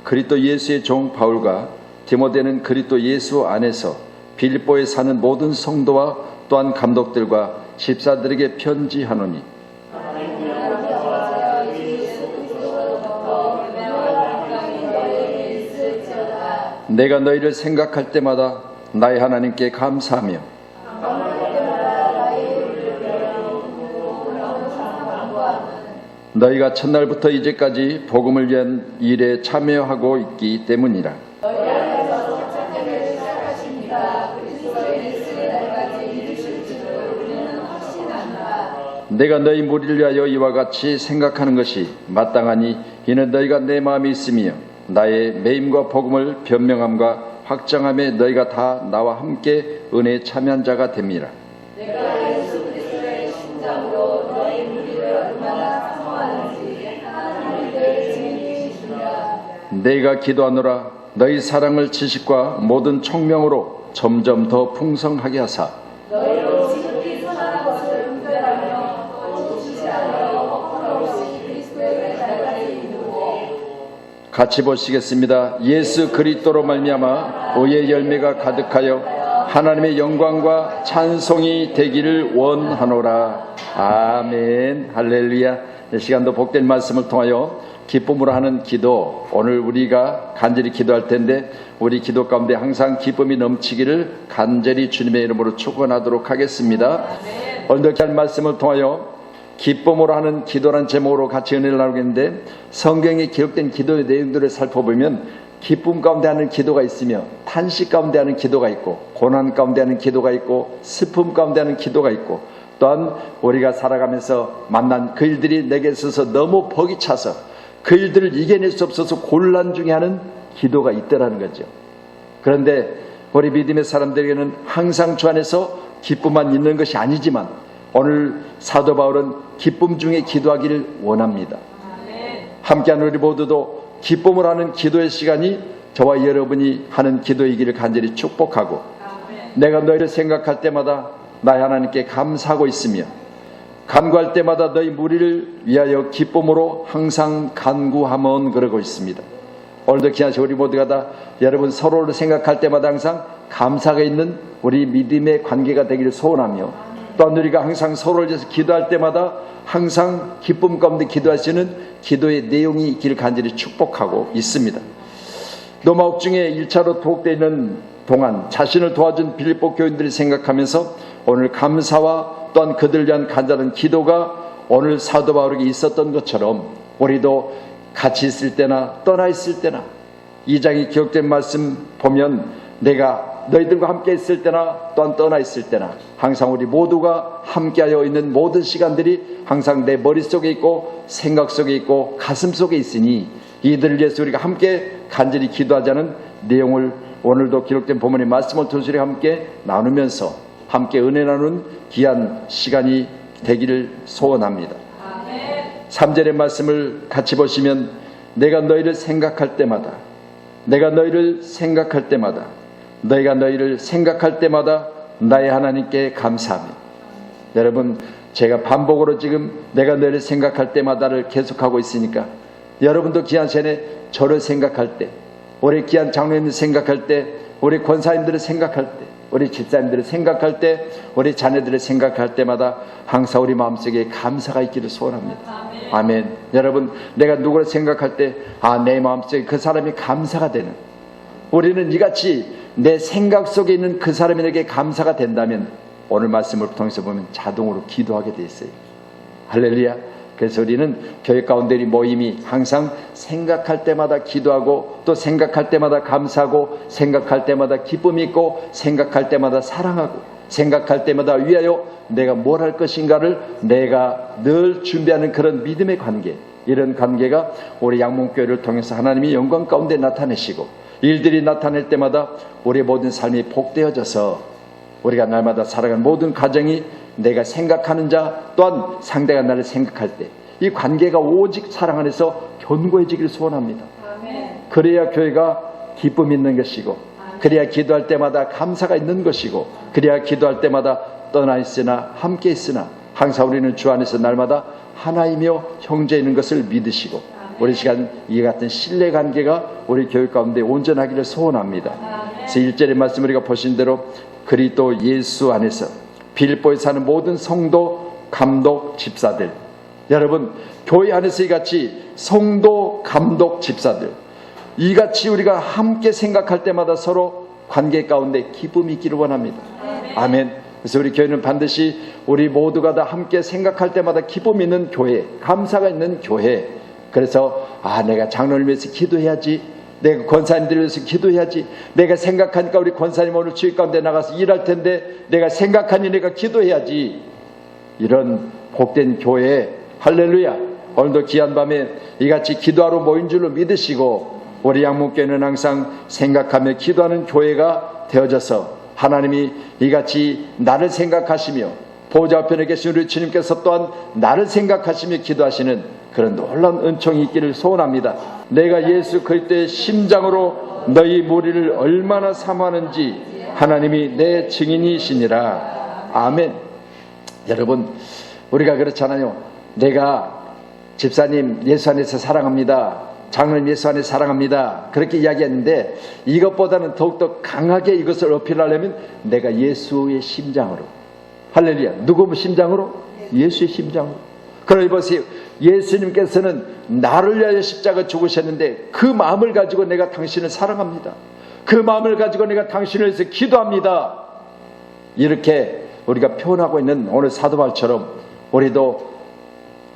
그리스도 예수의 종 바울과 디모데는 그리스도 예수 안에서 빌립보에 사는 모든 성도와 또한 감독들과 집사들에게 편지하노니 내가 너희를 생각할 때마다 나의 하나님께 감사하며 너희가 첫날부터 이제까지 복음을 위한 일에 참여하고 있기 때문이라. 내가 너희 무리를 위하여 이와 같이 생각하는 것이 마땅하니 이는 너희가 내 마음에 있으며 나의 매임과 복음을 변명함과 확정함에 너희가 다 나와 함께 은혜에 참여한 자가 됨이라. 내가 예수 그리스도의 심장으로 너희 무리를 얼마나 사모하는지 하나님이 늘 증인이시니라. 내가 기도하노라 너희 사랑을 지식과 모든 총명으로 점점 더 풍성하게 하사 너희로 지극히 선한 것을 분별하며 또 주지 않으려 허물없이 그리스도의 날까지 이루고. 같이 보시겠습니다. 예수 그리스도로 말미암아 의의 열매가 가득하여 하나님의 영광과 찬송이 되기를 원하노라. 아멘. 할렐루야. 이 시간도 복된 말씀을 통하여 기쁨으로 하는 기도, 오늘 우리가 간절히 기도할 텐데 우리 기도 가운데 항상 기쁨이 넘치기를 간절히 주님의 이름으로 축원하도록 하겠습니다. 오늘도 할 말씀을 통하여 기쁨으로 하는 기도라는 제목으로 같이 은혜를 나누겠는데, 성경에 기록된 기도의 내용들을 살펴보면 기쁨 가운데 하는 기도가 있으며 탄식 가운데 하는 기도가 있고 고난 가운데 하는 기도가 있고 슬픔 가운데 하는 기도가 있고, 또한 우리가 살아가면서 만난 그 일들이 내게 있어서 너무 벅이 차서 그 일들을 이겨낼 수 없어서 곤란 중에 하는 기도가 있다라는 거죠. 그런데 우리 믿음의 사람들에게는 항상 주 안에서 기쁨만 있는 것이 아니지만 오늘 사도 바울은 기쁨 중에 기도하기를 원합니다. 함께하는 우리 모두도 기쁨을 하는 기도의 시간이 저와 여러분이 하는 기도이기를 간절히 축복하고, 내가 너희를 생각할 때마다 나의 하나님께 감사하고 있으며 간구할 때마다 너희 무리를 위하여 기쁨으로 항상 간구하면 그러고 있습니다. 오늘도 귀하신 우리 모두가 다 여러분 서로를 생각할 때마다 항상 감사가 있는 우리 믿음의 관계가 되기를 소원하며, 또한 우리가 항상 서로를 위해서 기도할 때마다 항상 기쁨 가운데 기도할 수 있는 기도의 내용이 있기를 간절히 축복하고 있습니다. 로마 옥중에 1차로 도곡되어 있는 동안 자신을 도와준 빌립보 교인들을 생각하면서 오늘 감사와 또한 그들을 위한 간절한 기도가 오늘 사도 바울에게 있었던 것처럼 우리도 같이 있을 때나 떠나 있을 때나, 2장에 기록된 말씀 보면 내가 너희들과 함께 있을 때나 또한 떠나 있을 때나 항상 우리 모두가 함께하여 있는 모든 시간들이 항상 내 머릿속에 있고 생각 속에 있고 가슴 속에 있으니 이들을 위해서 우리가 함께 간절히 기도하자는 내용을 오늘도 기록된 본문의 말씀을 통해서 함께 나누면서 함께 은혜 나누는 귀한 시간이 되기를 소원합니다. 3절의 말씀을 같이 보시면 내가 너희를 생각할 때마다 너희가 너희를 생각할 때마다 나의 하나님께 감사하며. 여러분, 제가 반복으로 지금 내가 너희를 생각할 때마다를 계속하고 있으니까 여러분도 귀한 전에 저를 생각할 때, 우리 귀한 장로님을 생각할 때, 우리 권사님들을 생각할 때, 우리 집사님들을 생각할 때, 우리 자녀들을 생각할 때마다 항상 우리 마음속에 감사가 있기를 소원합니다. 아멘. 여러분, 내가 누구를 생각할 때 내 마음속에 그 사람이 감사가 되는, 우리는 이같이 내 생각 속에 있는 그 사람에게 감사가 된다면 오늘 말씀을 통해서 보면 자동으로 기도하게 돼 있어요. 할렐루야. 그래서 우리는 교회 가운데 모임이 항상 생각할 때마다 기도하고, 또 생각할 때마다 감사하고, 생각할 때마다 기쁨이 있고, 생각할 때마다 사랑하고, 생각할 때마다 위하여 내가 뭘 할 것인가를 내가 늘 준비하는 그런 믿음의 관계, 이런 관계가 우리 양문교회를 통해서 하나님이 영광 가운데 나타내시고 일들이 나타낼 때마다 우리의 모든 삶이 복되어져서 우리가 날마다 살아가는 모든 가정이 내가 생각하는 자 또한 상대가 나를 생각할 때 이 관계가 오직 사랑 안에서 견고해지기를 소원합니다. 그래야 교회가 기쁨 있는 것이고, 그래야 기도할 때마다 감사가 있는 것이고, 그래야 기도할 때마다 떠나 있으나 함께 있으나 항상 우리는 주 안에서 날마다 하나이며 형제인 것을 믿으시고 우리 시간 이 같은 신뢰관계가 우리 교회 가운데 온전하기를 소원합니다. 그래서 1절의 말씀 우리가 보신 대로 그리스도 예수 안에서 빌립보에 사는 모든 성도, 감독, 집사들, 여러분 교회 안에서 이같이 성도, 감독, 집사들 이같이 우리가 함께 생각할 때마다 서로 관계 가운데 기쁨이 있기를 원합니다. 아멘. 그래서 우리 교회는 반드시 우리 모두가 다 함께 생각할 때마다 기쁨 있는 교회, 감사가 있는 교회. 그래서 내가 장로를 위해서 기도해야지, 내가 권사님들을 위해서 기도해야지, 내가 생각하니까 우리 권사님 오늘 주일 가운데 나가서 일할 텐데 내가 생각하니 내가 기도해야지. 이런 복된 교회, 할렐루야. 오늘도 귀한 밤에 이같이 기도하러 모인 줄로 믿으시고 우리 양문교회는 항상 생각하며 기도하는 교회가 되어져서 하나님이 이같이 나를 생각하시며 보좌 우편에 계신 우리 주님께서 또한 나를 생각하시며 기도하시는 그런 놀라운 은총이 있기를 소원합니다. 내가 예수 그리스도의 심장으로 너희 무리를 얼마나 사모하는지 하나님이 내 증인이시니라. 아멘. 여러분 우리가 그렇잖아요. 내가 집사님 예수 안에서 사랑합니다, 장로님 예수 안에서 사랑합니다, 그렇게 이야기했는데 이것보다는 더욱더 강하게 이것을 어필하려면 내가 예수의 심장으로, 할렐루야, 누구 심장으로? 예수의 심장으로. 그러니 보세요, 예수님께서는 나를 위하여 십자가 죽으셨는데 그 마음을 가지고 내가 당신을 사랑합니다, 그 마음을 가지고 내가 당신을 위해서 기도합니다, 이렇게 우리가 표현하고 있는 오늘 사도바울처럼 우리도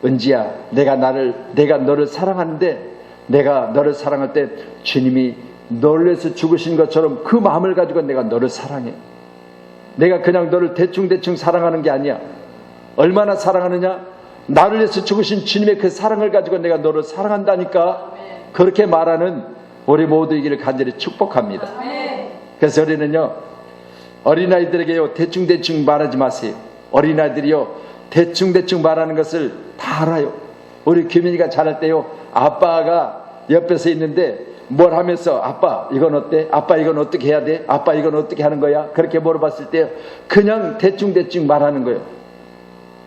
은지야, 내가 너를 사랑하는데 내가 너를 사랑할 때 주님이 너를 위해서 죽으신 것처럼 그 마음을 가지고 내가 너를 사랑해. 내가 그냥 너를 대충대충 사랑하는 게 아니야. 얼마나 사랑하느냐? 나를 위해서 죽으신 주님의 그 사랑을 가지고 내가 너를 사랑한다니까. 그렇게 말하는 우리 모두이기를 간절히 축복합니다. 그래서 우리는요, 어린아이들에게요 대충대충 말하지 마세요. 어린아이들이요 대충대충 말하는 것을 다 알아요. 우리 규민이가 잘할 때요, 아빠가 옆에서 있는데 뭘 하면서 아빠 이건 어때? 아빠 이건 어떻게 해야 돼? 아빠 이건 어떻게 하는 거야? 그렇게 물어봤을 때 그냥 대충대충 말하는 거예요.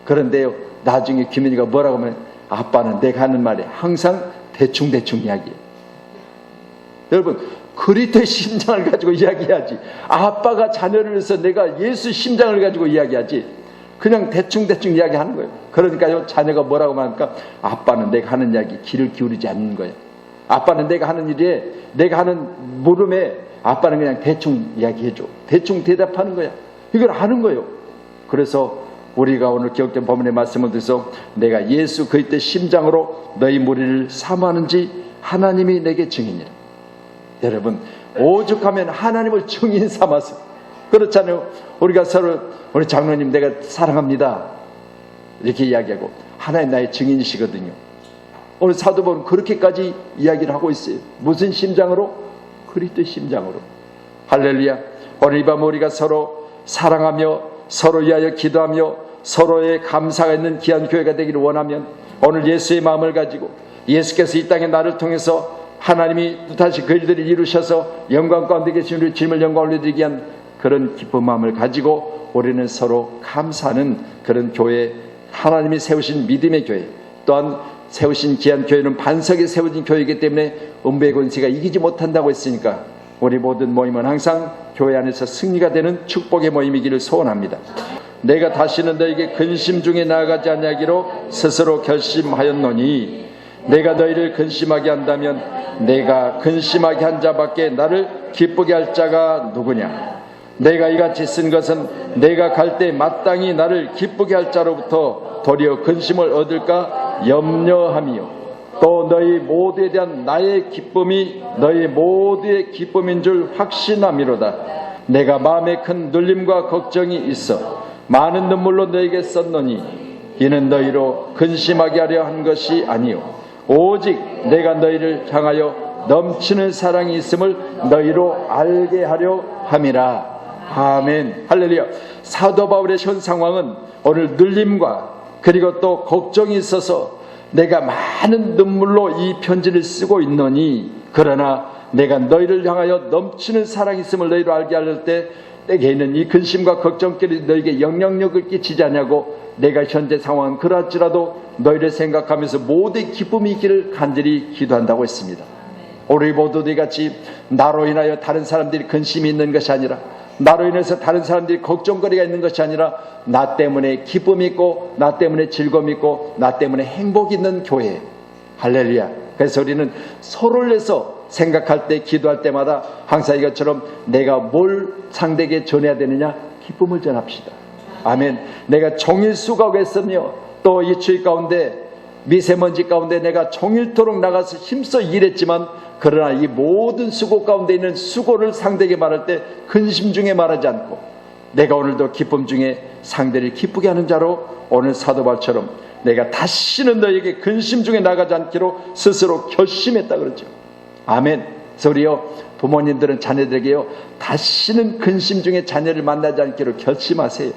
그런데요 나중에 규민이가 뭐라고 하면 아빠는 내가 하는 말에 항상 대충대충 이야기해요. 여러분 그리스도의 심장을 가지고 이야기해야지. 아빠가 자녀를 위해서 내가 예수 심장을 가지고 이야기하지. 그냥 대충대충 이야기하는 거예요. 그러니까요 자녀가 뭐라고 말합니까? 아빠는 내가 하는 이야기 귀를 기울이지 않는 거예요. 아빠는 내가 하는 일에, 내가 하는 물음에 아빠는 그냥 대충 이야기해줘, 대충 대답하는 거야. 이걸 아는 거예요. 그래서 우리가 오늘 기억된 본문의 말씀을 들어서 내가 예수 그리스도의 심장으로 너희 무리를 사모하는지 하나님이 내게 증인이라. 여러분 오죽하면 하나님을 증인 삼아서, 그렇잖아요. 우리가 서로 우리 장로님 내가 사랑합니다 이렇게 이야기하고 하나님 나의 증인이시거든요. 오늘 사도바울은 그렇게까지 이야기를 하고 있어요. 무슨 심장으로? 그리스도의 심장으로. 할렐루야. 오늘 이 밤 우리가 서로 사랑하며 서로 위하여 기도하며 서로의 감사가 있는 귀한 교회가 되기를 원하면 오늘 예수의 마음을 가지고 예수께서 이 땅에 나를 통해서 하나님이 다시 그 일들을 이루셔서 영광 가운데 계신 우리 주님을 영광 올려드리기 위한 그런 기쁜 마음을 가지고 우리는 서로 감사하는 그런 교회, 하나님이 세우신 믿음의 교회, 또한 세우신 귀한 교회는 반석에 세워진 교회이기 때문에 음부의 권세가 이기지 못한다고 했으니까 우리 모든 모임은 항상 교회 안에서 승리가 되는 축복의 모임이기를 소원합니다. 내가 다시는 너에게 근심 중에 나아가지 아니하기로 스스로 결심하였노니 내가 너희를 근심하게 한다면 내가 근심하게 한 자밖에 나를 기쁘게 할 자가 누구냐? 내가 이같이 쓴 것은 내가 갈 때 마땅히 나를 기쁘게 할 자로부터 도리어 근심을 얻을까 염려함이요, 또 너희 모두에 대한 나의 기쁨이 너희 모두의 기쁨인 줄 확신함이로다. 내가 마음에 큰 눌림과 걱정이 있어 많은 눈물로 너에게 썼노니 이는 너희로 근심하게 하려 한 것이 아니요 오직 내가 너희를 향하여 넘치는 사랑이 있음을 너희로 알게 하려 함이라. 아멘. 할렐루야. 사도 바울의 현 상황은 오늘 눌림과 그리고 또 걱정이 있어서 내가 많은 눈물로 이 편지를 쓰고 있노니 그러나 내가 너희를 향하여 넘치는 사랑이 있음을 너희로 알게 할 때 내게 있는 이 근심과 걱정길이 너에게 영향력을 끼치지 않냐고 내가 현재 상황은 그럴지라도 너희를 생각하면서 모두의 기쁨이 있기를 간절히 기도한다고 했습니다. 우리 모두 이같이 나로 인하여 다른 사람들이 근심이 있는 것이 아니라, 나로 인해서 다른 사람들이 걱정거리가 있는 것이 아니라, 나 때문에 기쁨이 있고 나 때문에 즐거움이 있고 나 때문에 행복이 있는 교회. 할렐루야. 그래서 우리는 서로를 위해서 생각할 때, 기도할 때마다 항상 이것처럼 내가 뭘 상대에게 전해야 되느냐? 기쁨을 전합시다. 아멘. 내가 종일 수고하고 했으며 또 이 추위 가운데, 미세먼지 가운데 내가 종일토록 나가서 힘써 일했지만, 그러나 이 모든 수고 가운데 있는 수고를 상대에게 말할 때 근심 중에 말하지 않고, 내가 오늘도 기쁨 중에 상대를 기쁘게 하는 자로, 오늘 사도 바울처럼 내가 다시는 너에게 근심 중에 나가지 않기로 스스로 결심했다 그러죠. 아멘. 소리요, 부모님들은 자녀들에게요, 다시는 근심 중에 자녀를 만나지 않기로 결심하세요.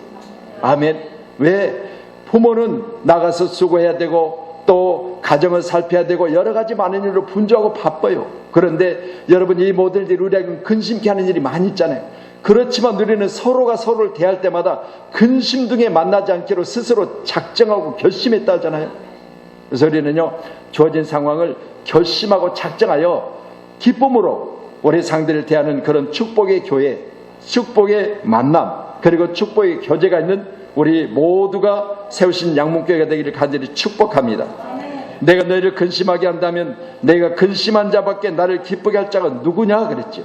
아멘. 왜? 부모는 나가서 수고해야 되고 또 가정을 살펴야 되고 여러 가지 많은 일로 분주하고 바빠요. 그런데 여러분, 이 모든 일이 우리에게 근심케 하는 일이 많이 있잖아요. 그렇지만 우리는 서로가 서로를 대할 때마다 근심 등에 만나지 않기로 스스로 작정하고 결심했다 하잖아요. 그래서 우리는요, 주어진 상황을 결심하고 작정하여 기쁨으로 우리 상대를 대하는 그런 축복의 교회, 축복의 만남, 그리고 축복의 교제가 있는 우리 모두가 세우신 양문교회가 되기를 간절히 축복합니다. 내가 너희를 근심하게 한다면 내가 근심한 자밖에 나를 기쁘게 할 자가 누구냐 그랬죠.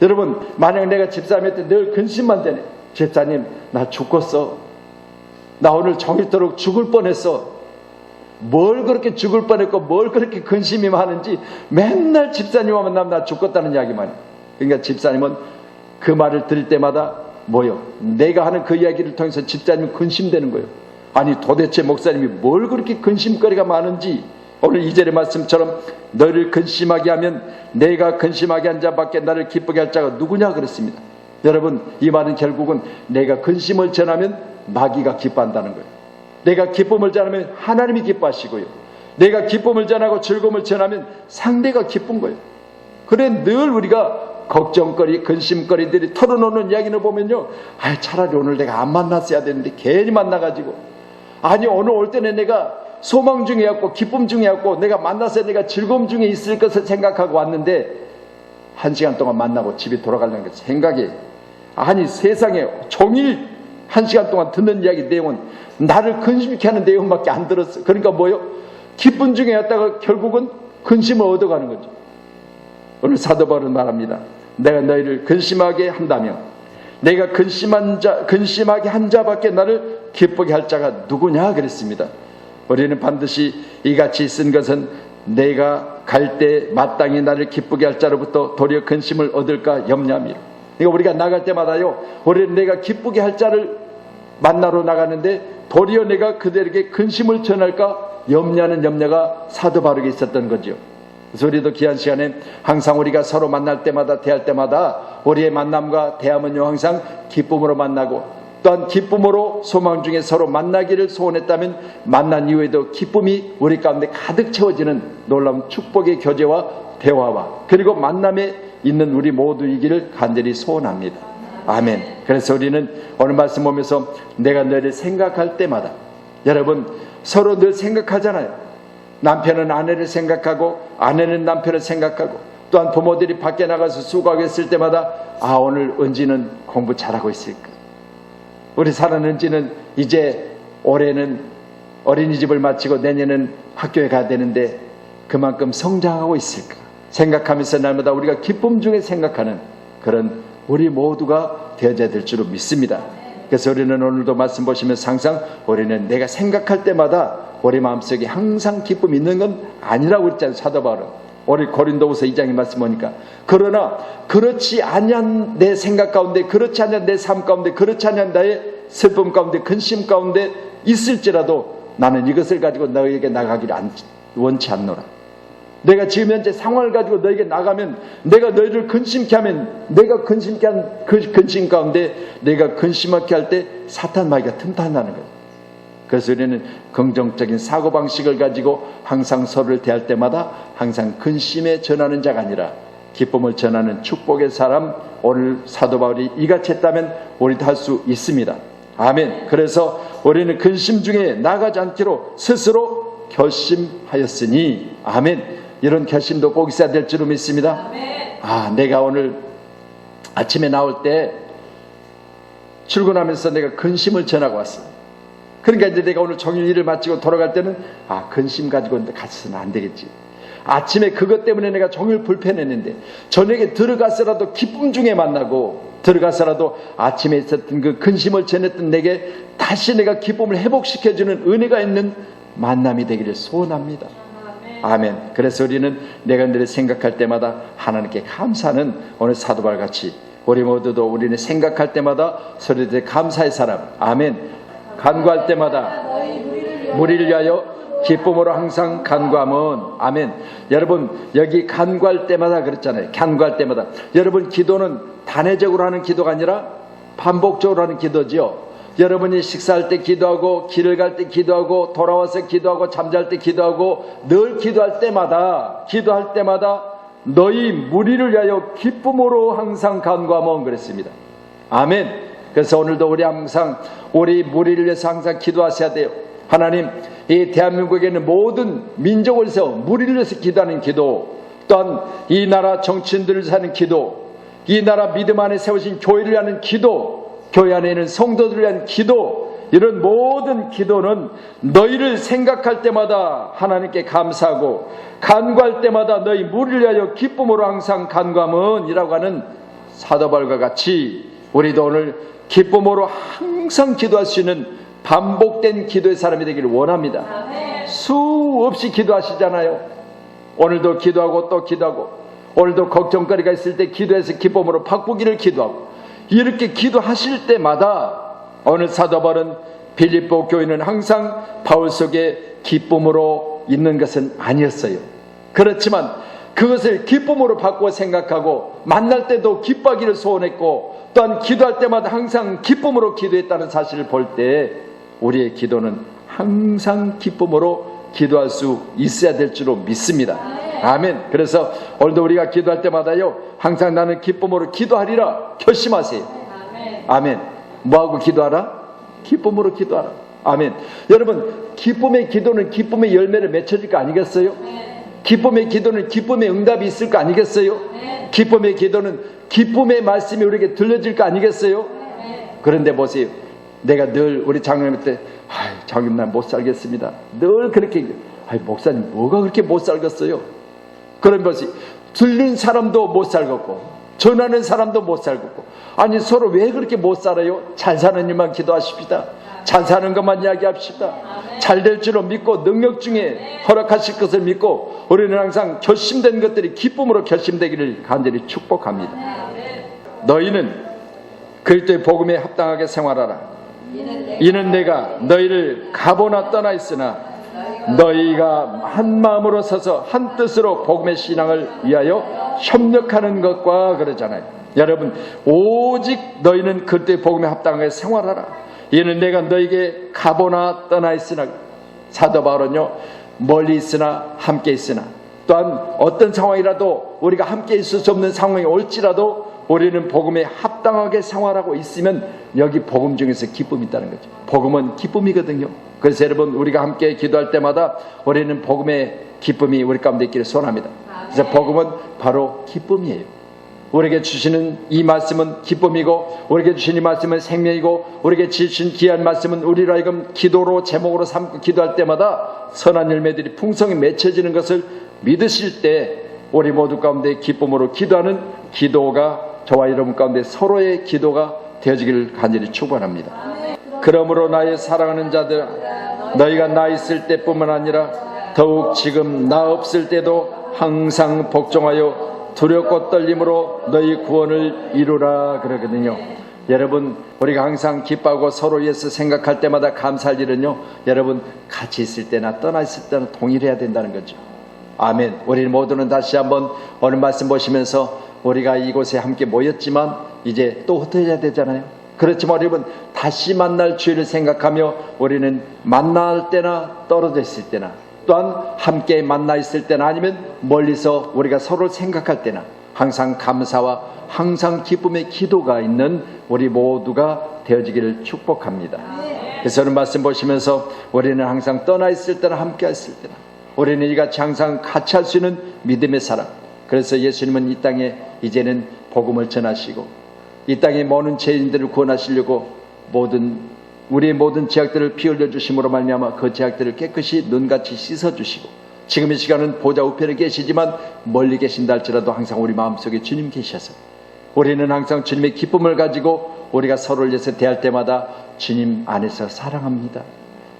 여러분, 만약 내가 집사님한테 늘 근심만 되네. 집사님, 나 죽겠어. 나 오늘 종일토록 죽을 뻔했어. 뭘 그렇게 죽을 뻔했고 뭘 그렇게 근심이 많은지 맨날 집사님과 만나면 나 죽겠다는 이야기만 해요. 그러니까 집사님은 그 말을 들을 때마다 뭐요? 내가 하는 그 이야기를 통해서 집사님이 근심되는 거예요. 아니, 도대체 목사님이 뭘 그렇게 근심거리가 많은지, 오늘 2절의 말씀처럼 너를 근심하게 하면 내가 근심하게 한 자밖에 나를 기쁘게 할 자가 누구냐 그랬습니다. 여러분, 이 말은 결국은 내가 근심을 전하면 마귀가 기뻐한다는 거예요. 내가 기쁨을 전하면 하나님이 기뻐하시고요, 내가 기쁨을 전하고 즐거움을 전하면 상대가 기쁜 거예요. 그래 늘 우리가 걱정거리, 근심거리들이 털어놓는 이야기를 보면요, 차라리 오늘 내가 안 만났어야 되는데 괜히 만나가지고, 아니 오늘 올 때는 내가 소망 중에 없고 기쁨 중에 없고 내가 만나서 내가 즐거움 중에 있을 것을 생각하고 왔는데 1시간 동안 만나고 집에 돌아가려는 것 생각이, 아니 세상에 종일 1시간 동안 듣는 이야기 내용은 나를 근심케 하는 내용밖에 안 들었어. 그러니까 뭐요? 기쁨 중에 왔다가 결국은 근심을 얻어가는 거죠. 오늘 사도 바울은 말합니다. 내가 너희를 근심하게 한다면 내가 근심하게 한 자밖에 나를 기쁘게 할 자가 누구냐 그랬습니다. 우리는 반드시 이같이 쓴 것은 내가 갈 때 마땅히 나를 기쁘게 할 자로부터 도리어 근심을 얻을까 염려함이라. 그러니까 우리가 나갈 때마다요, 우리는 내가 기쁘게 할 자를 만나러 나가는데 도리어 내가 그들에게 근심을 전할까 염려하는 염려가 사도 바울에게 있었던 거죠. 그래서 우리도 귀한 시간에 항상 우리가 서로 만날 때마다 대할 때마다 우리의 만남과 대함은요, 항상 기쁨으로 만나고 또한 기쁨으로 소망 중에 서로 만나기를 소원했다면 만난 이후에도 기쁨이 우리 가운데 가득 채워지는 놀라운 축복의 교제와 대화와 그리고 만남에 있는 우리 모두이기를 간절히 소원합니다. 아멘. 그래서 우리는 오늘 말씀 보면서 내가 너를 생각할 때마다, 여러분 서로 늘 생각하잖아요. 남편은 아내를 생각하고 아내는 남편을 생각하고, 또한 부모들이 밖에 나가서 수고하고 있을 때마다 오늘 은지는 공부 잘하고 있을까, 우리 사는 은지는 이제 올해는 어린이집을 마치고 내년은 학교에 가야 되는데 그만큼 성장하고 있을까 생각하면서 날마다 우리가 기쁨 중에 생각하는 그런 우리 모두가 되어야 될 줄로 믿습니다. 그래서 우리는 오늘도 말씀 보시면서 항상 우리는 내가 생각할 때마다 우리 마음속에 항상 기쁨이 있는 건 아니라고 했잖아요. 사도 바울은 우리 고린도후서 2장의 말씀 보니까, 그러나 그렇지 아니한 내 생각 가운데, 그렇지 아니한 내 삶 가운데, 그렇지 아니한 나의 슬픔 가운데, 근심 가운데 있을지라도 나는 이것을 가지고 너에게 나가기를 원치 않노라. 내가 지금 현재 상황을 가지고 너에게 나가면 내가 너희를 근심케 하면, 내가 근심케 한 그 근심 가운데 내가 근심하게 할 때 사탄 마귀가 틈탄다는 거예요. 그래서 우리는 긍정적인 사고방식을 가지고 항상 서로를 대할 때마다 항상 근심에 전하는 자가 아니라 기쁨을 전하는 축복의 사람, 오늘 사도 바울이 이같이 했다면 우리도 할 수 있습니다. 아멘. 그래서 우리는 근심 중에 나가지 않기로 스스로 결심하였으니, 아멘. 이런 결심도 꼭 있어야 될 줄로 믿습니다. 내가 오늘 아침에 나올 때 출근하면서 내가 근심을 전하고 왔어. 그러니까 이제 내가 오늘 종일 일을 마치고 돌아갈 때는 근심 가지고 가서는 안 되겠지. 아침에 그것 때문에 내가 종일 불편했는데 저녁에 들어가서라도 기쁨 중에 만나고, 들어가서라도 아침에 있었던 그 근심을 전했던 내게 다시 내가 기쁨을 회복시켜주는 은혜가 있는 만남이 되기를 소원합니다. 아멘. 그래서 우리는 내가 늘 생각할 때마다 하나님께 감사하는 오늘 사도바울같이 우리 모두도 우리는 생각할 때마다 서로에게 감사의 사람. 아멘. 간구할 때마다 무리를 위하여 기쁨으로 항상 간구하면, 아멘. 여러분 여기 간구할 때마다 그랬잖아요. 간구할 때마다 여러분 기도는 단회적으로 하는 기도가 아니라 반복적으로 하는 기도지요. 여러분이 식사할 때 기도하고, 길을 갈 때 기도하고, 돌아와서 기도하고, 잠잘 때 기도하고, 늘 기도할 때마다 너희 무리를 위하여 기쁨으로 항상 간구하면 그랬습니다. 아멘. 그래서 오늘도 우리 항상 우리 무리를 위해서 항상 기도하셔야 돼요. 하나님, 이 대한민국에는 모든 민족을 위해서 무리를 위해서 기도하는 기도, 또한 이 나라 정치인들을 사는 기도, 이 나라 믿음 안에 세우신 교회를 위한 기도, 교회 안에 있는 성도들을 위한 기도, 이런 모든 기도는 너희를 생각할 때마다 하나님께 감사하고, 간구할 때마다 너희 무리를 위하여 기쁨으로 항상 간구하면 이라고 하는 사도바울과 같이 우리도 오늘 기쁨으로 항상 기도할 수 있는 반복된 기도의 사람이 되기를 원합니다. 수없이 기도하시잖아요. 오늘도 기도하고 또 기도하고, 오늘도 걱정거리가 있을 때 기도해서 기쁨으로 바꾸기를 기도하고, 이렇게 기도하실 때마다 오늘 사도바울은 빌립보 교회는 항상 바울 속에 기쁨으로 있는 것은 아니었어요. 그렇지만 그것을 기쁨으로 바꾸어 생각하고 만날 때도 기뻐하기를 소원했고, 또한 기도할 때마다 항상 기쁨으로 기도했다는 사실을 볼 때 우리의 기도는 항상 기쁨으로 기도할 수 있어야 될 줄로 믿습니다. 아멘. 그래서 오늘도 우리가 기도할 때마다요, 항상 나는 기쁨으로 기도하리라 결심하세요. 아멘. 뭐하고 기도하라? 기쁨으로 기도하라. 아멘. 여러분, 기쁨의 기도는 기쁨의 열매를 맺혀질 거 아니겠어요? 기쁨의 기도는 기쁨의 응답이 있을 거 아니겠어요? 기쁨의 기도는 기쁨의 말씀이 우리에게 들려질 거 아니겠어요? 그런데 보세요. 내가 늘 우리 장로님한테 장로님 난 못 살겠습니다. 늘 그렇게, 목사님 뭐가 그렇게 못 살겠어요? 그런 것이 들린 사람도 못 살겠고 전하는 사람도 못 살겠고, 아니 서로 왜 그렇게 못 살아요? 잘 사는 일만 기도하십시다. 잘 사는 것만 이야기합시다. 잘 될 줄로 믿고 능력 중에 허락하실 것을 믿고 우리는 항상 결심된 것들이 기쁨으로 결심되기를 간절히 축복합니다. 너희는 그리스도의 복음에 합당하게 생활하라. 이는 내가 너희를 가보나 떠나 있으나 너희가 한 마음으로 서서 한 뜻으로 복음의 신앙을 위하여 협력하는 것과 그러잖아요. 여러분, 오직 너희는 그리스도의 복음에 합당하게 생활하라. 이는 내가 너희에게 가보나 떠나 있으나, 사도 바울은요, 멀리 있으나 함께 있으나, 또한 어떤 상황이라도 우리가 함께 있을 수 없는 상황이 올지라도 우리는 복음에 합당하게 생활하고 있으면 여기 복음 중에서 기쁨이 있다는 거죠. 복음은 기쁨이거든요. 그래서 여러분, 우리가 함께 기도할 때마다 우리는 복음의 기쁨이 우리 가운데 있기를 소원합니다. 그래서 복음은 바로 기쁨이에요. 우리에게 주시는 이 말씀은 기쁨이고, 우리에게 주신 이 말씀은 생명이고, 우리에게 주신 귀한 말씀은 우리로 하여금 기도로 제목으로 삼고 기도할 때마다 선한 열매들이 풍성히 맺혀지는 것을 믿으실 때 우리 모두 가운데 기쁨으로 기도하는 기도가 저와 여러분 가운데 서로의 기도가 되어지기를 간절히 축원합니다. 그러므로 나의 사랑하는 자들, 너희가 나 있을 때뿐만 아니라 더욱 지금 나 없을 때도 항상 복종하여 두렵고 떨림으로 너희 구원을 이루라 그러거든요. 여러분, 우리가 항상 기뻐하고 서로 위해서 생각할 때마다 감사할 일은요, 여러분 같이 있을 때나 떠나 있을 때나 동일해야 된다는 거죠. 아멘. 우리 모두는 다시 한번 오늘 말씀 보시면서 우리가 이곳에 함께 모였지만 이제 또 흩어져야 되잖아요. 그렇지만 여러분, 다시 만날 주일을 생각하며 우리는 만날 때나 떨어져 있을 때나, 또한 함께 만나 있을 때나, 아니면 멀리서 우리가 서로를 생각할 때나 항상 감사와 항상 기쁨의 기도가 있는 우리 모두가 되어지기를 축복합니다. 그래서 오늘 말씀 보시면서 우리는 항상 떠나 있을 때나 함께 했을 때나 우리는 이같이 항상 같이 할 수 있는 믿음의 사람. 그래서 예수님은 이 땅에 이제는 복음을 전하시고 이 땅에 모든 죄인들을 구원하시려고 우리의 모든 죄악들을 피 흘려 주심으로 말미암아 그 죄악들을 깨끗이 눈같이 씻어 주시고 지금 이 시간은 보좌 우편에 계시지만 멀리 계신다 할지라도 항상 우리 마음속에 주님 계셔서 우리는 항상 주님의 기쁨을 가지고 우리가 서로를 위해서 대할 때마다 주님 안에서 사랑합니다.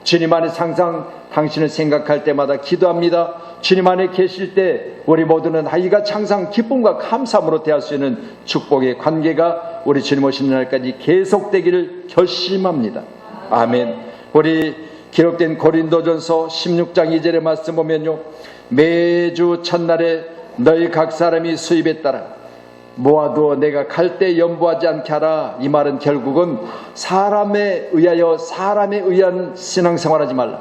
주님 안에서 항상 당신을 생각할 때마다 기도합니다. 주님 안에 계실 때 우리 모두는 이같이 항상 기쁨과 감사함으로 대할 수 있는 축복의 관계가 우리 주님 오시는 날까지 계속되기를 결심합니다. 아멘. 우리 기록된 고린도전서 16장 2절의 말씀 보면요, 매주 첫날에 너희 각 사람이 수입에 따라 모아두어 내가 갈 때 염보하지 않게 하라. 이 말은 결국은 사람에 의한 신앙생활하지 말라.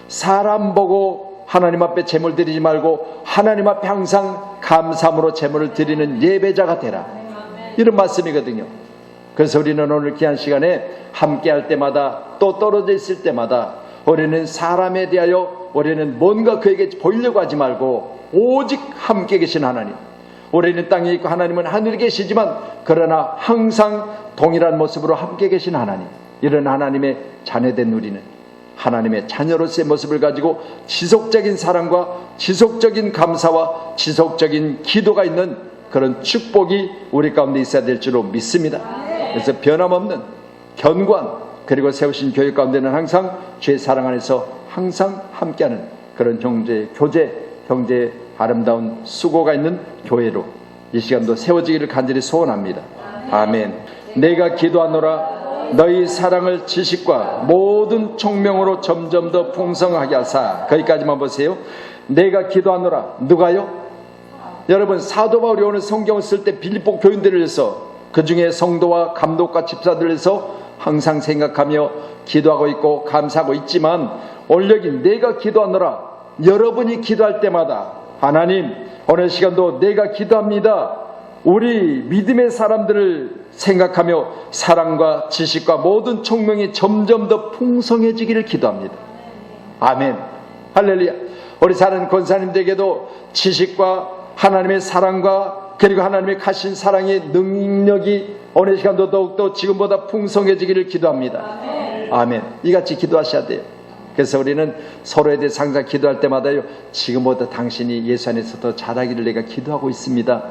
사람 보고 하나님 앞에 제물 드리지 말고 하나님 앞에 항상 감사함으로 제물을 드리는 예배자가 되라. 이런 말씀이거든요. 그래서 우리는 오늘 귀한 시간에 함께 할 때마다 또 떨어져 있을 때마다 우리는 사람에 대하여 우리는 뭔가 그에게 보이려고 하지 말고 오직 함께 계신 하나님, 우리는 땅에 있고 하나님은 하늘에 계시지만 그러나 항상 동일한 모습으로 함께 계신 하나님, 이런 하나님의 자녀된 우리는 하나님의 자녀로서의 모습을 가지고 지속적인 사랑과 지속적인 감사와 지속적인 기도가 있는 그런 축복이 우리 가운데 있어야 될 줄로 믿습니다. 그래서 변함없는 견고한 그리고 세우신 교회 가운데는 항상 주의 사랑 안에서 항상 함께하는 그런 형제, 교제, 형제의 아름다운 수고가 있는 교회로 이 시간도 세워지기를 간절히 소원합니다. 아멘. 내가 기도하노라 너희 사랑을 지식과 모든 총명으로 점점 더 풍성하게 하사. 거기까지만 보세요. 내가 기도하노라. 누가요? 여러분, 사도 바울이 오늘 성경을 쓸 때 빌립보 교인들을 위해서 그 중에 성도와 감독과 집사들을 위해서 항상 생각하며 기도하고 있고 감사하고 있지만 오늘 여기 내가 기도하노라. 여러분이 기도할 때마다 하나님, 오늘 시간도 내가 기도합니다. 우리 믿음의 사람들을 생각하며 사랑과 지식과 모든 총명이 점점 더 풍성해지기를 기도합니다. 아멘. 할렐루야. 우리 사는 권사님들에게도 지식과 하나님의 사랑과 그리고 하나님의 가신 사랑의 능력이 오늘 시간도 더욱더 지금보다 풍성해지기를 기도합니다. 아멘. 이같이 기도하셔야 돼요. 그래서 우리는 서로에 대해 항상 기도할 때마다요, 지금보다 당신이 예수 안에서 더 잘하기를 내가 기도하고 있습니다.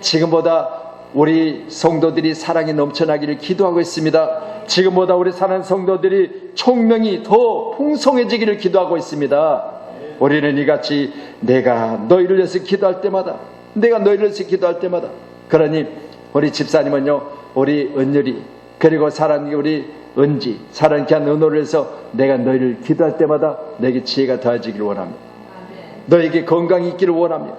지금보다 우리 성도들이 사랑이 넘쳐나기를 기도하고 있습니다. 지금보다 우리 사랑하는 성도들이 총명이 더 풍성해지기를 기도하고 있습니다. 우리는 이같이 내가 너희를 위해서 기도할 때마다, 내가 너희를 위해서 기도할 때마다, 그러니 우리 집사님은요, 우리 은율이 그리고 사랑하는 우리 은지, 사랑케 한 은호를 해서 내가 너희를 기도할 때마다 너에게 지혜가 더해지기를 원합니다. 너에게 건강이 있기를 원합니다.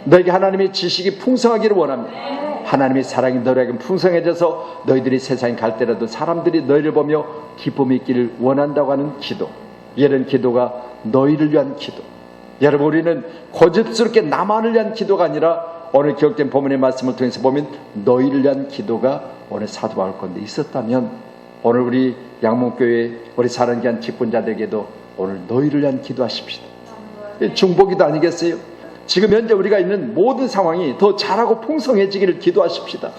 너에게 하나님의 지식이 풍성하기를 원합니다. 하나님의 사랑이 너에게 풍성해져서 너희들이 세상에 갈 때라도 사람들이 너희를 보며 기쁨이 있기를 원한다고 하는 기도, 이런 기도가 너희를 위한 기도. 여러분, 우리는 고집스럽게 나만을 위한 기도가 아니라 오늘 기록된 본문의 말씀을 통해서 보면 너희를 위한 기도가 오늘 사도 바울 건데 있었다면 오늘 우리 양문교회 우리 사랑케 한 직분자들에게도 오늘 너희를 위한 기도하십시다. 중보기도 아니겠어요? 지금 현재 우리가 있는 모든 상황이 더 잘하고 풍성해지기를 기도하십시다.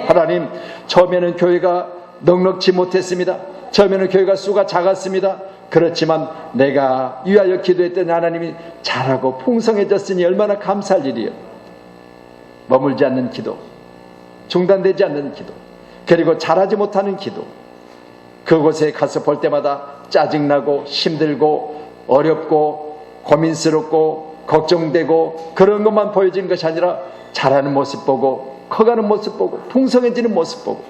하나님, 처음에는 교회가 넉넉지 못했습니다. 처음에는 교회가 수가 작았습니다. 그렇지만 내가 위하여 기도했던 하나님이 잘하고 풍성해졌으니 얼마나 감사할 일이요. 머물지 않는 기도, 중단되지 않는 기도, 그리고 잘하지 못하는 기도, 그곳에 가서 볼 때마다 짜증나고 힘들고 어렵고 고민스럽고 걱정되고 그런 것만 보여지는 것이 아니라 잘하는 모습 보고 커가는 모습 보고 풍성해지는 모습 보고,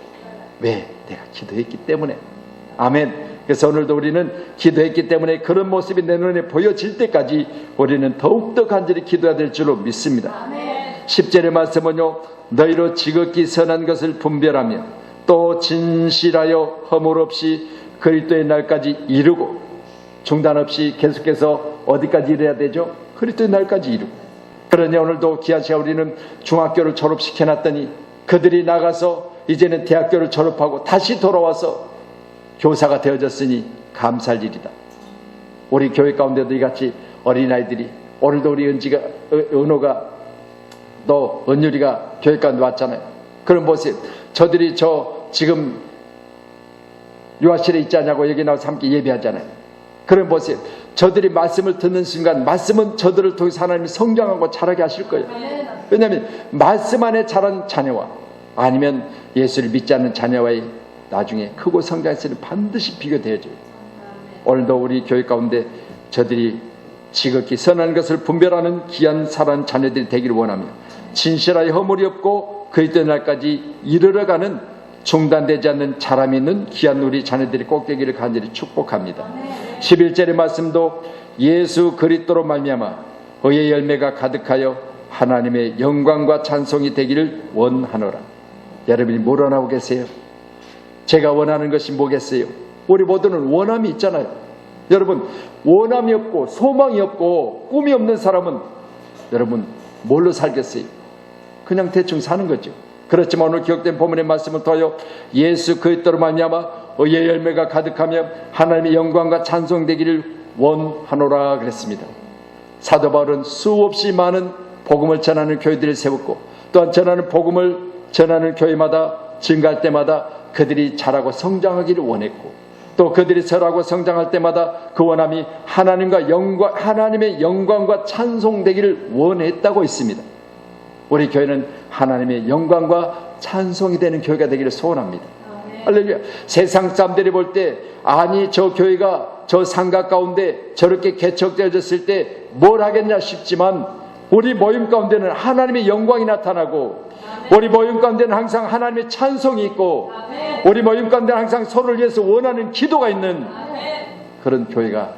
왜? 내가 기도했기 때문에. 아멘. 그래서 오늘도 우리는 기도했기 때문에 그런 모습이 내 눈에 보여질 때까지 우리는 더욱더 간절히 기도해야 될 줄로 믿습니다. 10절의 말씀은요, 너희로 지극히 선한 것을 분별하며 또 진실하여 허물 없이 그리스도의 날까지 이루고, 중단 없이 계속해서 어디까지 이뤄야 되죠? 그리스도의 날까지 이루고. 그러니 오늘도 귀한 시간 우리는 중학교를 졸업시켜놨더니 그들이 나가서 이제는 대학교를 졸업하고 다시 돌아와서 교사가 되어졌으니 감사할 일이다. 우리 교회 가운데도 이같이 어린아이들이, 오늘도 우리 은호가 또 은율이가 교회 가운데 왔잖아요. 그럼 보세요. 저들이 지금 유아실에 있지 않냐고 여기 나와서 함께 예배하잖아요. 그럼 보세요. 저들이 말씀을 듣는 순간 말씀은 저들을 통해서 하나님이 성장하고 자라게 하실 거예요. 왜냐하면 말씀 안에 자란 자녀와 아니면 예수를 믿지 않는 자녀와의 나중에 크고 성장했을 때 반드시 비교되어져요. 오늘도 우리 교회 가운데 저들이 지극히 선한 것을 분별하는 귀한 사랑 자녀들이 되기를 원하며 진실하여 허물이 없고 그리스도의 날까지 이르러가는 중단되지 않는 자람이 있는 귀한 우리 자녀들이 꼭 되기를 간절히 축복합니다. 11절의 말씀도 예수 그리스도로 말미암아 의의 열매가 가득하여 하나님의 영광과 찬송이 되기를 원하노라. 여러분이 뭘 원하고 계세요? 제가 원하는 것이 뭐겠어요? 우리 모두는 원함이 있잖아요. 여러분, 원함이 없고 소망이 없고 꿈이 없는 사람은 여러분 뭘로 살겠어요? 그냥 대충 사는 거죠. 그렇지만 오늘 기억된 본문의 말씀을 통하여 예수 그리스도로 말미암아 의의 열매가 가득하며 하나님의 영광과 찬송되기를 원하노라 그랬습니다. 사도 바울은 수없이 많은 복음을 전하는 교회들을 세웠고 또한 복음을 전하는 교회마다 증가할 때마다 그들이 자라고 성장하기를 원했고 또 그들이 자라고 성장할 때마다 그 원함이 하나님의 영광과 찬송되기를 원했다고 있습니다. 우리 교회는 하나님의 영광과 찬송이 되는 교회가 되기를 소원합니다. 할렐루야. 세상 사람들이 볼 때 아니 저 교회가 저 상가 가운데 저렇게 개척되어졌을 때 뭘 하겠냐 싶지만 우리 모임 가운데는 하나님의 영광이 나타나고 우리 모임 가운데는 항상 하나님의 찬송이 있고 우리 모임 가운데는 항상 서로를 위해서 원하는 기도가 있는 그런 교회가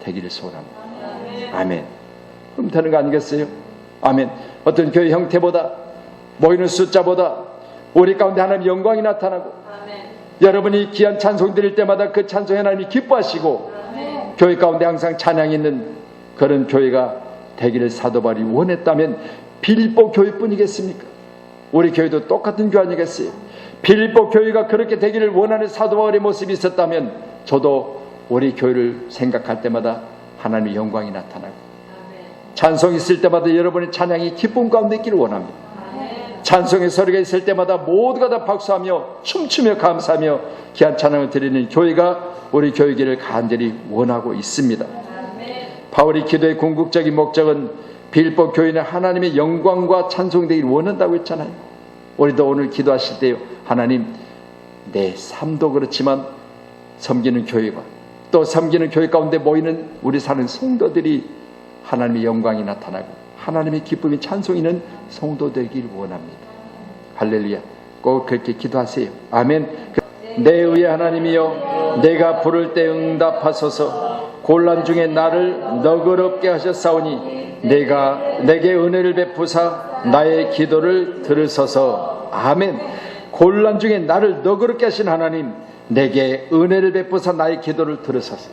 되기를 소원합니다. 아멘. 그럼 되는 거 아니겠어요? 아멘. 어떤 교회 형태보다 모이는 숫자보다 우리 가운데 하나님의 영광이 나타나고 여러분이 귀한 찬송 드릴 때마다 그 찬송에 하나님이 기뻐하시고 교회 가운데 항상 찬양이 있는 그런 교회가 되기를 사도 바울이 원했다면 빌립보 교회뿐이겠습니까? 우리 교회도 똑같은 교회 아니겠어요? 빌립보 교회가 그렇게 되기를 원하는 사도 바울의 모습이 있었다면 저도 우리 교회를 생각할 때마다 하나님의 영광이 나타나고 찬송이 있을 때마다 여러분의 찬양이 기쁨 가운데 있기를 원합니다. 찬송의 소리가 있을 때마다 모두가 다 박수하며 춤추며 감사하며 귀한 찬양을 드리는 교회가 우리 교회기를 간절히 원하고 있습니다. 바울이 기도의 궁극적인 목적은 빌립보 교인의 하나님의 영광과 찬송되기를 원한다고 했잖아요. 우리도 오늘 기도하실 때요, 하나님 내 삶도 그렇지만 섬기는 교회와 또 섬기는 교회 가운데 모이는 우리 사는 성도들이 하나님의 영광이 나타나고 하나님의 기쁨이 찬송이는 성도 되기를 원합니다. 할렐루야. 꼭 그렇게 기도하세요. 아멘. 내 의의 하나님이여, 내가 부를 때 응답하소서. 곤란 중에 나를 너그럽게 하셨사오니 내게 은혜를 베푸사 나의 기도를 들으소서. 아멘. 곤란 중에 나를 너그럽게 하신 하나님, 내게 은혜를 베푸사 나의 기도를 들으소서.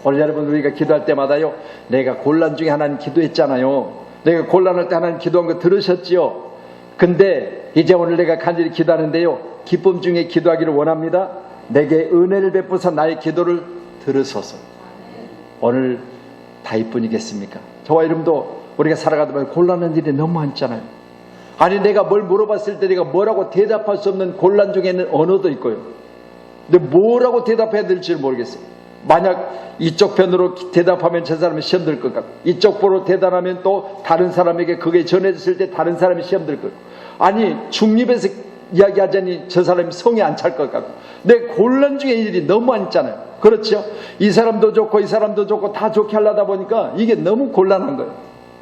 오늘 여러분 우리가 기도할 때마다요, 내가 곤란 중에 하나님 기도했잖아요. 내가 곤란할 때 하나님 기도한 거 들으셨지요. 근데 이제 오늘 내가 간절히 기도하는데요, 기쁨 중에 기도하기를 원합니다. 내게 은혜를 베푸사 나의 기도를 들으소서. 오늘 다 이뿐이겠습니까? 저와 여러분도 우리가 살아가다 보면 곤란한 일이 너무 많잖아요. 아니 내가 뭘 물어봤을 때 내가 뭐라고 대답할 수 없는 곤란 중에는 언어도 있고요. 근데 뭐라고 대답해야 될지 모르겠어요. 만약 이쪽 편으로 대답하면 저 사람이 시험 들 것 같고 이쪽 보러 대답하면 또 다른 사람에게 그게 전해졌을 때 다른 사람이 시험 들 것 같고 아니 중립에서 이야기하자니 저 사람이 성에 안 찰 것 같고 내 곤란 중에 일이 너무 많잖아요. 그렇죠? 이 사람도 좋고 이 사람도 좋고 다 좋게 하려다 보니까 이게 너무 곤란한 거예요.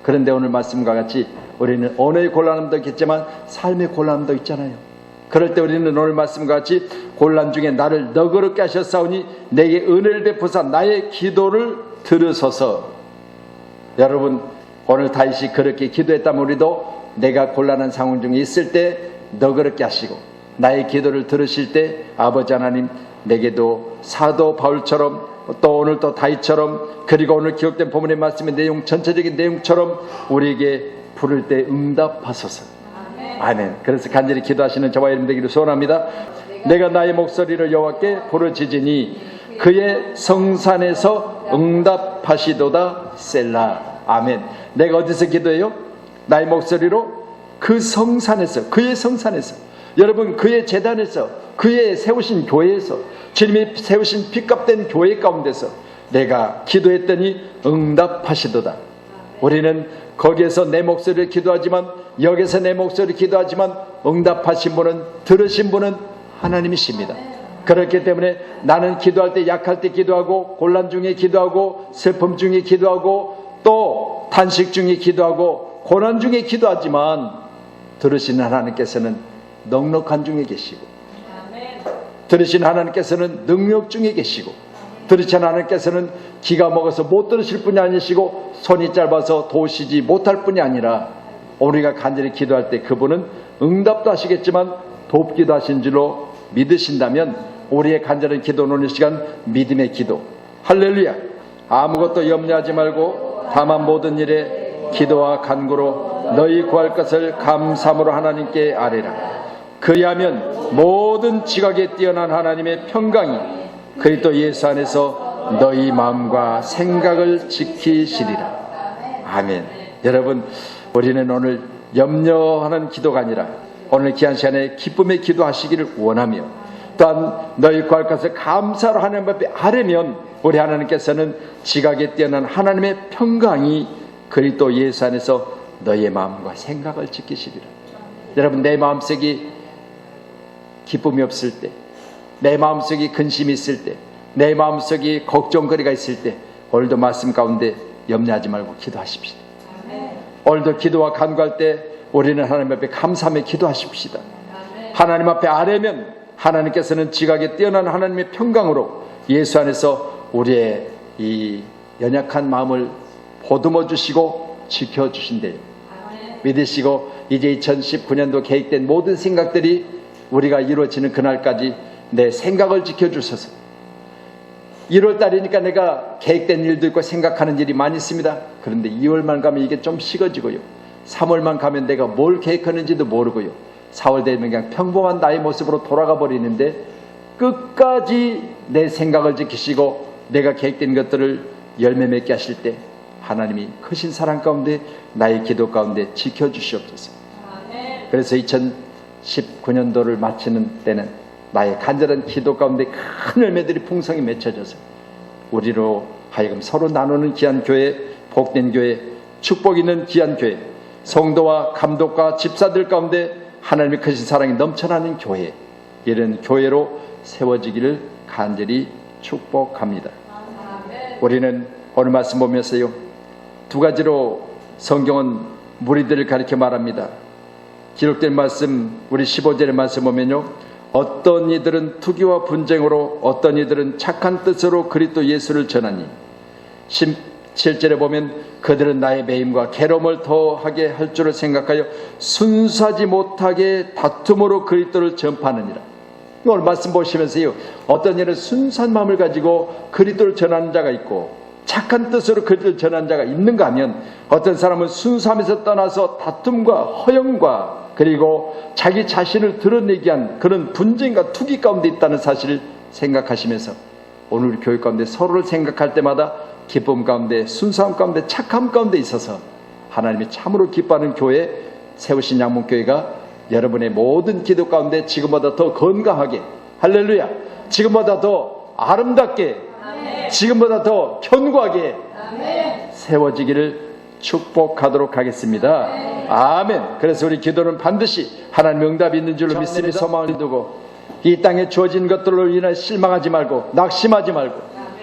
그런데 오늘 말씀과 같이 우리는 언어의 곤란함도 있겠지만 삶의 곤란함도 있잖아요. 그럴 때 우리는 오늘 말씀과 같이 곤란 중에 나를 너그럽게 하셨사오니 내게 은혜를 베푸사 나의 기도를 들으소서. 여러분 오늘 다윗이 그렇게 기도했다면 우리도 내가 곤란한 상황 중에 있을 때 너그럽게 하시고 나의 기도를 들으실 때 아버지 하나님 내게도 사도 바울처럼 또 오늘 또 다윗처럼 그리고 오늘 기록된 본문의 말씀의 내용 전체적인 내용처럼 우리에게 부를 때 응답하소서. 아멘. 그래서 간절히 기도하시는 저와 여러분 되기를 소원합니다. 내가 나의 목소리를 여호와께 부르짖으니 그의 성산에서 응답하시도다 셀라. 아멘. 내가 어디서 기도해요? 나의 목소리로 그 성산에서, 그의 성산에서, 여러분 그의 제단에서, 그의 세우신 교회에서, 주님이 세우신 핏값된 교회 가운데서 내가 기도했더니 응답하시도다. 우리는 거기에서 내 목소리를 기도하지만, 여기서 내 목소리를 기도하지만 응답하신 분은, 들으신 분은 하나님이십니다. 그렇기 때문에 나는 기도할 때, 약할 때 기도하고, 곤란 중에 기도하고, 슬픔 중에 기도하고, 또 탄식 중에 기도하고, 고난 중에 기도하지만 들으시는 하나님께서는 넉넉한 중에 계시고, 들으시는 하나님께서는 능력 중에 계시고, 들으시는 하나님께서는 기가 먹어서 못 들으실 분이 아니시고 손이 짧아서 도우시지 못할 뿐이 아니라 우리가 간절히 기도할 때 그분은 응답도 하시겠지만 돕기도 하신 줄로 믿으신다면 우리의 간절한 기도는 오늘 시간 믿음의 기도. 할렐루야. 아무것도 염려하지 말고 다만 모든 일에 기도와 간구로 너희 구할 것을 감사함으로 하나님께 아뢰라. 그리하면 모든 지각에 뛰어난 하나님의 평강이 그리스도 예수 안에서 너희 마음과 생각을 지키시리라. 아멘. 여러분, 우리는 오늘 염려하는 기도가 아니라 오늘 귀한 시간에 기쁨의 기도하시기를 원하며, 또한 너희 구할 것을 감사로 하나님 앞에 아뢰면 우리 하나님께서는 지각에 뛰어난 하나님의 평강이 그리스도 예수 안에서 너희의 마음과 생각을 지키시리라. 여러분, 내 마음속이 기쁨이 없을 때, 내 마음속에 근심이 있을 때, 내 마음속에 걱정거리가 있을 때 오늘도 말씀 가운데 염려하지 말고 기도하십시다. 오늘도 기도와 간구할 때 우리는 하나님 앞에 감사하며 기도하십시다. 하나님 앞에 아뢰면 하나님께서는 지각에 뛰어난 하나님의 평강으로 예수 안에서 우리의 이 연약한 마음을 보듬어 주시고 지켜주신대요. 믿으시고 이제 2019년도 계획된 모든 생각들이 우리가 이루어지는 그날까지 내 생각을 지켜주셔서, 1월달이니까 내가 계획된 일도 있고 생각하는 일이 많이 있습니다. 그런데 2월만 가면 이게 좀 식어지고요, 3월만 가면 내가 뭘 계획하는지도 모르고요, 4월 되면 그냥 평범한 나의 모습으로 돌아가 버리는데 끝까지 내 생각을 지키시고 내가 계획된 것들을 열매 맺게 하실 때 하나님이 크신 사랑 가운데 나의 기도 가운데 지켜주시옵소서. 그래서 2019년도를 마치는 때는 나의 간절한 기도 가운데 큰 열매들이 풍성히 맺혀져서 우리로 하여금 서로 나누는 귀한 교회, 복된 교회, 축복 있는 귀한 교회, 성도와 감독과 집사들 가운데 하나님의 크신 사랑이 넘쳐나는 교회, 이런 교회로 세워지기를 간절히 축복합니다. 우리는 오늘 말씀 보면서요, 두 가지로 성경은 무리들을 가리켜 말합니다. 기록된 말씀, 우리 15절의 말씀 보면요, 어떤 이들은 투기와 분쟁으로, 어떤 이들은 착한 뜻으로 그리스도 예수를 전하니, 17절에 보면 그들은 나의 매임과 괴로움을 더하게 할 줄을 생각하여 순수하지 못하게 다툼으로 그리스도를 전파하느니라. 오늘 말씀 보시면서요, 어떤 이는 순수한 마음을 가지고 그리스도를 전하는 자가 있고 착한 뜻으로 그리스도를 전하는 자가 있는가 하면, 어떤 사람은 순수함에서 떠나서 다툼과 허영과 그리고 자기 자신을 드러내기 위한 그런 분쟁과 투기 가운데 있다는 사실을 생각하시면서 오늘 우리 교회 가운데 서로를 생각할 때마다 기쁨 가운데, 순수함 가운데, 착함 가운데 있어서 하나님이 참으로 기뻐하는 교회, 세우신 양문교회가 여러분의 모든 기도 가운데 지금보다 더 건강하게, 할렐루야, 지금보다 더 아름답게, 지금보다 더 견고하게 세워지기를 축복하도록 하겠습니다. 아멘. 그래서 우리 기도는 반드시 하나님의 응답이 있는 줄로 믿음이 소망을 두고 이 땅에 주어진 것들로 인해 실망하지 말고 낙심하지 말고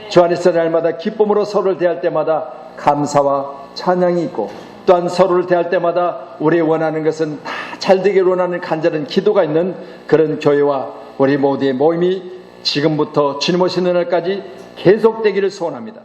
주 안에서 날마다 기쁨으로 서로를 대할 때마다 감사와 찬양이 있고, 또한 서로를 대할 때마다 우리 원하는 것은 다 잘되기를 원하는 간절한 기도가 있는 그런 교회와 우리 모두의 모임이 지금부터 주님 오시는 날까지 계속되기를 소원합니다.